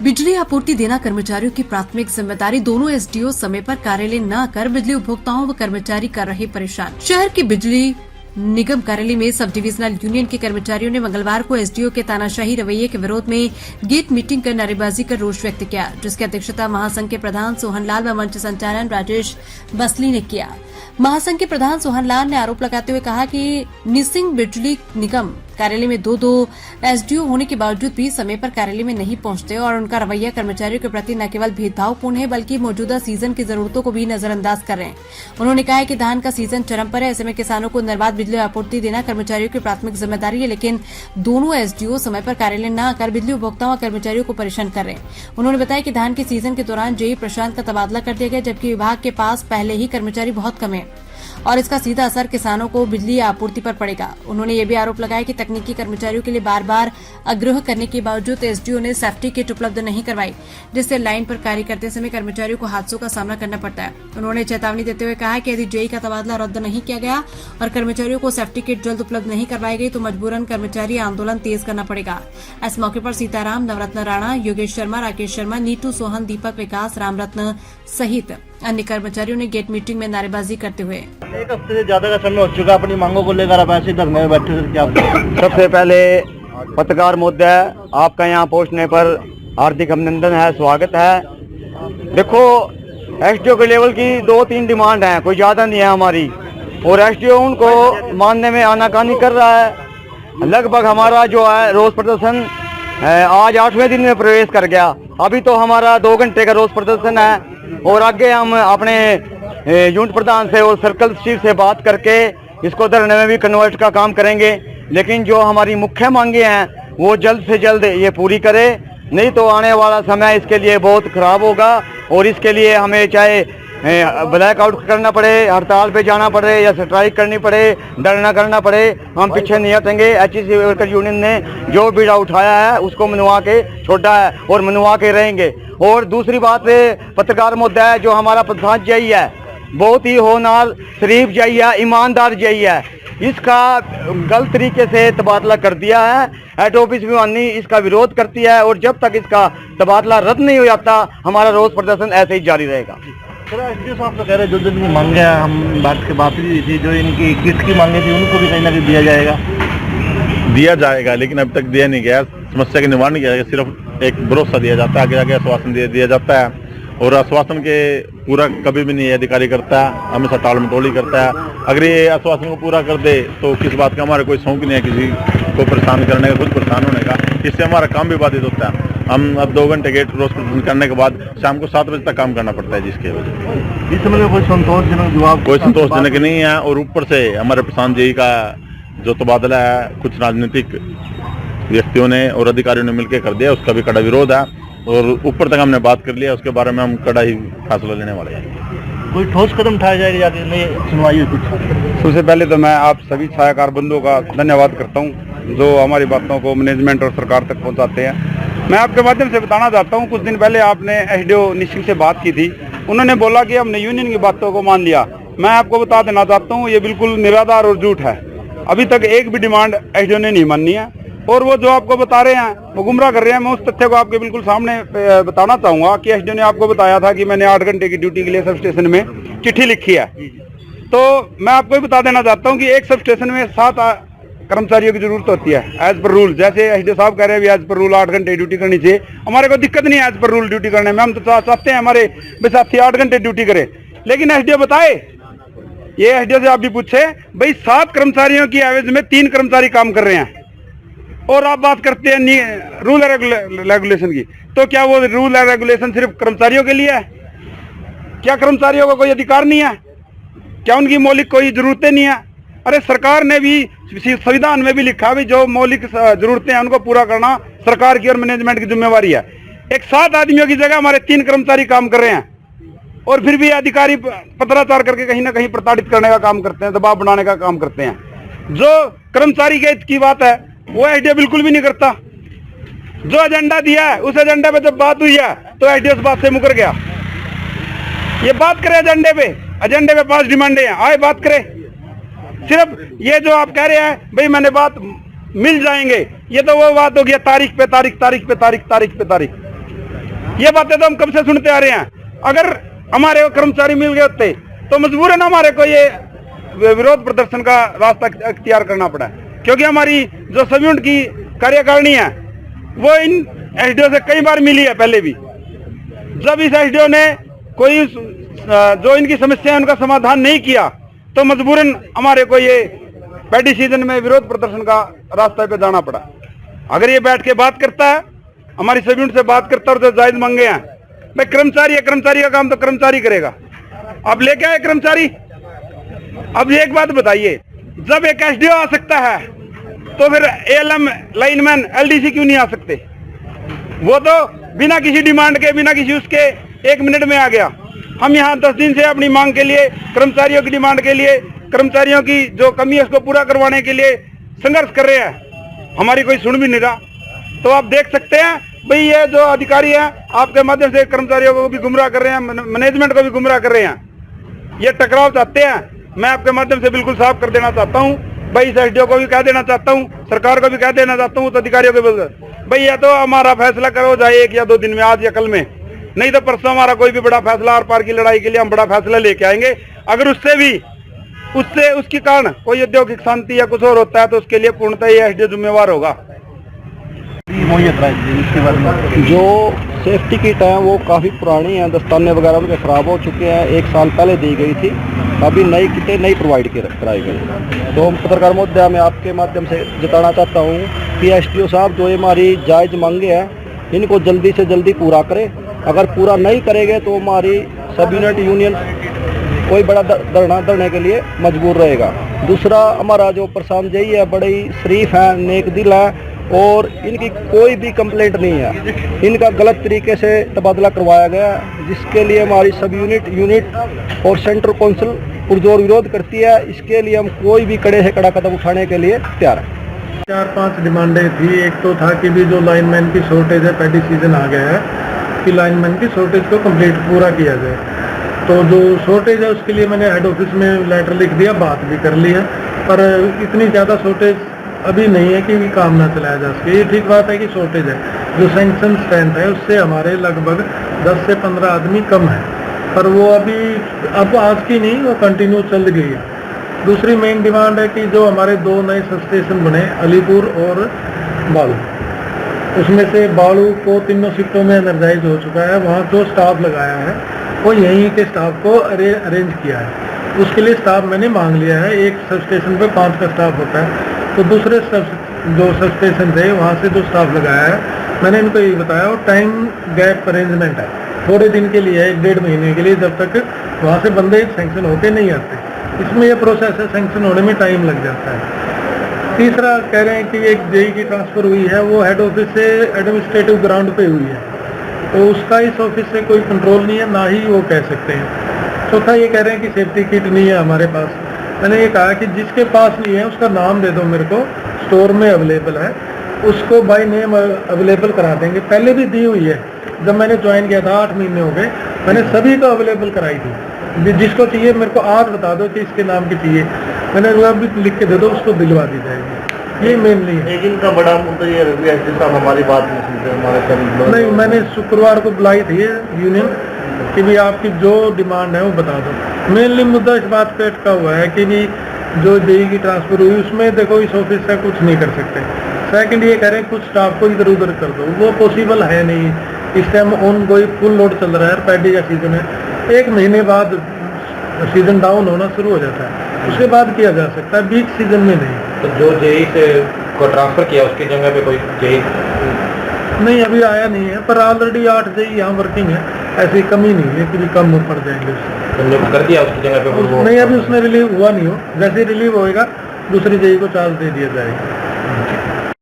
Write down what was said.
बिजली आपूर्ति देना कर्मचारियों की प्राथमिक जिम्मेदारी। दोनों एसडीओ समय पर कार्यालय न कर बिजली उपभोक्ताओं व कर्मचारी कर रहे परेशान। शहर की बिजली निगम कार्यालय में सब डिविजनल यूनियन के कर्मचारियों ने मंगलवार को एसडीओ के तानाशाही रवैये के विरोध में गेट मीटिंग कर नारेबाजी कर रोष व्यक्त किया, जिसकी अध्यक्षता महासंघ के प्रधान सोहनलाल व मंच संचालन राजेश बसली ने किया। महासंघ के प्रधान सोहनलाल ने आरोप लगाते हुए कहा कि निसिंग बिजली निगम कार्यालय में दो एसडीओ होने के बावजूद भी समय पर कार्यालय में नहीं पहुंचते और उनका रवैया कर्मचारियों के प्रति न केवल भेदभावपूर्ण है बल्कि मौजूदा सीजन की जरूरतों को भी नजरअंदाज कर रहे हैं। उन्होंने कहा है कि धान का सीजन चरम पर है, ऐसे में किसानों को निर्बाध बिजली आपूर्ति देना कर्मचारियों की प्राथमिक जिम्मेदारी है, लेकिन दोनों एसडीओ समय पर कार्यालय न आकर बिजली उपभोक्ताओं और कर्मचारियों को परेशान कर रहे हैं। उन्होंने बताया कि धान के सीजन के दौरान जेई प्रशांत का तबादला कर दिया गया, जबकि विभाग के पास पहले ही कर्मचारी बहुत कम है और इसका सीधा असर किसानों को बिजली आपूर्ति पर पड़ेगा। उन्होंने ये भी आरोप लगाया कि तकनीकी कर्मचारियों के लिए बार बार आग्रह करने के बावजूद एसडीओ ने सेफ्टी किट उपलब्ध नहीं करवाई, जिससे लाइन पर कार्य करते समय कर्मचारियों को हादसों का सामना करना पड़ता है। उन्होंने चेतावनी देते हुए कहा कि यदि जेई का तबादला रद्द नहीं किया गया और कर्मचारियों को सेफ्टी किट जल्द उपलब्ध नहीं करवाई गई तो मजबूरन कर्मचारी आंदोलन तेज करना पड़ेगा। इस मौके पर सीताराम, नवरत्न राणा, योगेश शर्मा, राकेश शर्मा, नीटू सोहन, दीपक विकास, रामरत्न सहित अन्य कर्मचारियों ने गेट मीटिंग में नारेबाजी करते हुए एक हफ्ते से ज्यादा का समय हो चुका अपनी मांगों को लेकर आप ऐसे धरने में बैठे थे। क्या सबसे पहले पत्रकार महोदय, आपका यहाँ पहुँचने पर हार्दिक अभिनंदन है, स्वागत है। देखो, एसडीओ के लेवल की 2-3 डिमांड है, कोई ज्यादा नहीं है हमारी, और एसडीओ उनको मानने में आनाकानी कर रहा है। लगभग हमारा जो है रोज प्रदर्शन आज 8वें दिन में प्रवेश कर गया। अभी तो हमारा 2 घंटे का रोज प्रदर्शन है और आगे हम अपने यूनिट प्रधान से और सर्कल चीफ से बात करके इसको धरने में भी कन्वर्ट का काम करेंगे। लेकिन जो हमारी मुख्य मांगे हैं वो जल्द से जल्द ये पूरी करे, नहीं तो आने वाला समय इसके लिए बहुत खराब होगा और इसके लिए हमें चाहे ब्लैकआउट करना पड़े, हड़ताल पे जाना पड़े या स्ट्राइक करनी पड़े, धरना करना पड़े, हम पीछे नहीं हटेंगे। एचईसी वर्कर यूनियन ने जो बीड़ा उठाया है उसको मनवा के छोड़ा है और मनवा के रहेंगे। और दूसरी बात, पत्रकार मुद्दा है, जो हमारा प्रधान जेई है बहुत ही होनहार, शरीफ जेई है, ईमानदार जेई है, इसका गलत तरीके से तबादला कर दिया है। हेड ऑफिस भिवानी इसका विरोध करती है और जब तक इसका तबादला रद्द नहीं हो जाता हमारा रोज प्रदर्शन ऐसे ही जारी रहेगा। एसडीओ साहब तो कह रहे जो दिन की मांगे हैं, हम बैठ के बात ही थी, जो इनकी किट की मांगे थी उनको भी कहीं ना कहीं दिया जाएगा, लेकिन अब तक दिया नहीं गया। समस्या के निवारण किया जाएगा, सिर्फ एक भरोसा दिया जाता है, आगे आगे आश्वासन दिया जाता है और आश्वासन के पूरा कभी भी नहीं अधिकारी करता है, हमेशा टाल मटोली करता है। अगर ये आश्वासन को पूरा कर दे तो किस बात का हमारा कोई शौक नहीं है किसी को परेशान करने का, खुद परेशान होने का। इससे हमारा काम भी बाधित होता है। हम अब 2 घंटे गेट रोज करने के बाद शाम को 7 बजे तक काम करना पड़ता है, जिसके वजह इस समय कोई संतोषजनक जवाब, कोई संतोषजनक नहीं है। और ऊपर से हमारे प्रशांत जी का जो तबादला है कुछ राजनीतिक व्यक्तियों ने और अधिकारियों ने मिलकर कर दिया, उसका भी कड़ा विरोध है और ऊपर तक हमने बात कर लिया, उसके बारे में हम कड़ा ही फैसला लेने वाले हैं। कोई ठोस कदम उठाया जाएगा जाके नहीं सुनवाई हुई कुछ? सबसे पहले तो मैं आप सभी छायाकार बंधुओं का धन्यवाद करता हूं जो हमारी बातों को मैनेजमेंट और सरकार तक पहुंचाते हैं। मैं आपके माध्यम से बताना चाहता हूं, कुछ दिन पहले आपने एसडीओ निसिंग से बात की थी, उन्होंने बोला कि हमने यूनियन की बातों को मान लिया। मैं आपको बता देना चाहता हूँ ये बिल्कुल निराधार और झूठ है। अभी तक एक भी डिमांड एसडीओ ने नहीं मानी है और वो जो आपको बता रहे हैं वो गुमराह कर रहे हैं। मैं उस तथ्य को आपके बिल्कुल सामने बताना चाहूंगा कि एसडीओ ने आपको बताया था कि मैंने 8 घंटे की ड्यूटी के लिए सब स्टेशन में चिट्ठी लिखी है। तो मैं आपको भी बता देना चाहता हूं कि एक सब स्टेशन में 7 कर्मचारियों की जरूरत होती है एज पर रूल। जैसे एसडीओ साहब कह रहे हैं एज पर रूल 8 घंटे ड्यूटी करनी चाहिए, हमारे को दिक्कत नहीं है एज पर रूल ड्यूटी करने में। हम तो चाहते हैं हमारे साथी 8 घंटे ड्यूटी करें, लेकिन एसडीओ बताए, ये एसडीओ से आप भी पूछे भाई 7 कर्मचारियों की एवज में 3 कर्मचारी काम कर रहे हैं और आप बात करते हैं रूल रेगुलेशन की। तो क्या वो रूल और रेगुलेशन सिर्फ कर्मचारियों के लिए है? क्या कर्मचारियों का कोई अधिकार नहीं है? क्या उनकी मौलिक कोई जरूरतें नहीं है? अरे सरकार ने भी संविधान में भी लिखा भी जो मौलिक जरूरतें हैं उनको पूरा करना सरकार की और मैनेजमेंट की जिम्मेवारी है। एक 7 आदमियों की जगह हमारे 3 कर्मचारी काम कर रहे हैं और फिर भी अधिकारी पत्राचार करके कहीं ना कहीं प्रताड़ित करने का काम करते हैं, दबाव बनाने का काम करते हैं। जो कर्मचारी के हित की बात है वो एसडीओ बिल्कुल भी नहीं करता। जो एजेंडा दिया है उस एजेंडा पे जब बात हुई है तो एसडीओ इस बात से मुकर गया। ये बात करे एजेंडे पे 5 डिमांडे हैं, आए बात करे। सिर्फ ये जो आप कह रहे हैं भाई मैंने बात मिल जाएंगे, ये तो वो बात हो गया तारीख पे तारीख, तारीख पे तारीख, तारीख पे तारीख। ये बातें तो हम कब से सुनते आ रहे हैं। अगर हमारे को कर्मचारी मिल गए होते तो मजबूरन हमारे को ये विरोध प्रदर्शन का रास्ता अख्तियार करना पड़ा, क्योंकि हमारी जो सब यूनिट की कार्यकारिणी है वो इन एसडीओ से कई बार मिली है पहले भी। जब इस एसडीओ ने कोई जो इनकी समस्या है उनका समाधान नहीं किया तो मजबूरन हमारे को ये पैडी सीजन में विरोध प्रदर्शन का रास्ता पे जाना पड़ा। अगर ये बैठ के बात करता है, हमारी सब यूनिट से बात करता है और जो जायज मांगे हैं, भाई कर्मचारी है, कर्मचारी का काम तो कर्मचारी करेगा। अब लेके आए कर्मचारी। अब एक बात बताइए, जब एक एसडीओ आ सकता है तो फिर एएलएम, लाइनमैन, एलडीसी क्यों नहीं आ सकते? वो तो बिना किसी डिमांड के, बिना किसी उसके 1 मिनट में आ गया। हम यहाँ 10 दिन से अपनी मांग के लिए, कर्मचारियों की डिमांड के लिए, कर्मचारियों की जो कमी है उसको पूरा करवाने के लिए संघर्ष कर रहे हैं, हमारी कोई सुन भी नहीं रहा। तो आप देख सकते हैं भाई, ये जो अधिकारी हैं आपके माध्यम से कर्मचारियों को भी गुमराह कर रहे हैं, मैनेजमेंट को भी गुमराह कर रहे हैं। ये टकराव चाहते हैं। मैं आपके माध्यम से बिल्कुल साफ कर देना चाहता हूँ भाई, इस एसडीओ को भी कह देना चाहता हूँ, सरकार को भी कह देना चाहता हूँ, उस अधिकारियों को भाई या तो हमारा फैसला करो जाए 1 या 2 दिन में, आज या कल में, नहीं तो परसों हमारा कोई भी बड़ा फैसला, आर पार की लड़ाई के लिए हम बड़ा फैसला लेके आएंगे। अगर उससे उसके कारण कोई औद्योगिक शांति या कुछ और होता है तो उसके लिए पूर्णतः ये एसडीओ जिम्मेवार होगा। जो सेफ्टी किट है वो काफ़ी पुरानी है, दस्ताने वगैरह उनके ख़राब हो चुके हैं, 1 साल पहले दी गई थी, अभी नई किटें नहीं प्रोवाइड कराई गई। तो पत्रकार महोदय मैं आपके माध्यम से जताना चाहता हूँ कि एसडीओ साहब जो हमारी जायज़ मांगे हैं इनको जल्दी से जल्दी पूरा करें। अगर पूरा नहीं करेंगे तो हमारी सब यूनियन कोई बड़ा धरना धरने के लिए मजबूर रहेगा। दूसरा, हमारा जो प्रशांत जी है बड़े ही शरीफ है, नेक दिल है और इनकी कोई भी कंप्लेंट नहीं है। इनका गलत तरीके से तबादला करवाया गया, जिसके लिए हमारी सब यूनिट और सेंट्रल काउंसिल पुरजोर विरोध करती है। इसके लिए हम कोई भी कड़े से कड़ा कदम उठाने के लिए तैयार हैं। 4-5 डिमांडें थी। एक तो था कि भी जो लाइनमैन की शॉर्टेज है, पैडी सीजन आ गया है, कि लाइनमैन की शॉर्टेज को कंप्लीट पूरा किया जाए। तो जो शॉर्टेज है उसके लिए मैंने हेड ऑफिस में लेटर लिख दिया, बात भी कर ली है, पर इतनी ज़्यादा शॉर्टेज अभी नहीं है कि काम ना चलाया जा सके। ये ठीक बात है कि शॉर्टेज है, जो सैंक्शन स्ट्रेंथ है उससे हमारे लगभग 10 से 15 आदमी कम है, पर वो अभी अब आज की नहीं, वो कंटिन्यू चल गई है। दूसरी मेन डिमांड है कि जो हमारे 2 नए सब स्टेशन बने, अलीपुर और बालू, उसमें से बालू को 3 शिफ्टों में एनर्जाइज हो चुका है। वहाँ जो स्टाफ लगाया है वो यहीं के स्टाफ को अरेंज किया है। उसके लिए स्टाफ मैंने मांग लिया है। एक सब स्टेशन पर 5 का स्टाफ होता है, तो दूसरे जो सब स्टेशन थे वहाँ से जो स्टाफ लगाया है मैंने इनको ये बताया, और टाइम गैप अरेंजमेंट है, थोड़े दिन के लिए, 1-1.5 महीने के लिए, जब तक वहाँ से बंदे सैंक्शन होके नहीं आते। इसमें यह प्रोसेस है, सैंक्शन होने में टाइम लग जाता है। तीसरा कह रहे हैं कि एक जेई की ट्रांसफ़र हुई है, वो हेड ऑफिस से एडमिनिस्ट्रेटिव ग्राउंड पे हुई है, तो उसका इस ऑफिस से कोई कंट्रोल नहीं है, ना ही वो कह सकते हैं। चौथा ये कह रहे हैं कि सेफ्टी किट नहीं है हमारे पास। मैंने ये कहा कि जिसके पास नहीं है उसका नाम दे दो मेरे को, स्टोर में अवेलेबल है, उसको बाय नेम अवेलेबल करा देंगे। पहले भी दी हुई है, जब मैंने ज्वाइन किया था 8 महीने हो गए, मैंने सभी को अवेलेबल कराई थी। जिसको चाहिए मेरे को आज बता दो कि इसके नाम की चाहिए, मैंने वो भी लिख के दे दो, उसको दिलवा दी जाएगी। ये मेनली है। लेकिन का बड़ा मुद्दा ये रवि एसडी साहब हमारी बात नहीं सुनते, हमारे सभी नहीं, मैंने शुक्रवार को बुलाई थी यूनियन कि भी आपकी जो डिमांड है वो बता दो। मेनली मुद्दा इस बात पे अटका हुआ है कि भी जो जेई की ट्रांसफ़र हुई उसमें देखो इस ऑफिस से कुछ नहीं कर सकते। सेकंड ये कह रहे हैं कुछ स्टाफ को इधर उधर कर दो, वो पॉसिबल है नहीं। इस टाइम ऑन कोई फुल लोड चल रहा है, पैडी का सीजन है, 1 महीने बाद सीजन डाउन होना शुरू हो जाता है, उसके बाद किया जा सकता है, बीच सीजन में नहीं। तो जो जेई से को ट्रांसफर किया उसकी जगह पे कोई जेई नहीं अभी आया नहीं है, पर ऑलरेडी 8 जेई यहाँ वर्किंग है, ऐसी कमी नहीं है कि भी कम पड़ जाएंगे उससे। तो कर दिया उसकी जगह पे नहीं, अभी उसने रिलीव हुआ नहीं हो, जैसे रिलीव होएगा दूसरी जेई को चार्ज दे दिया जाएगा।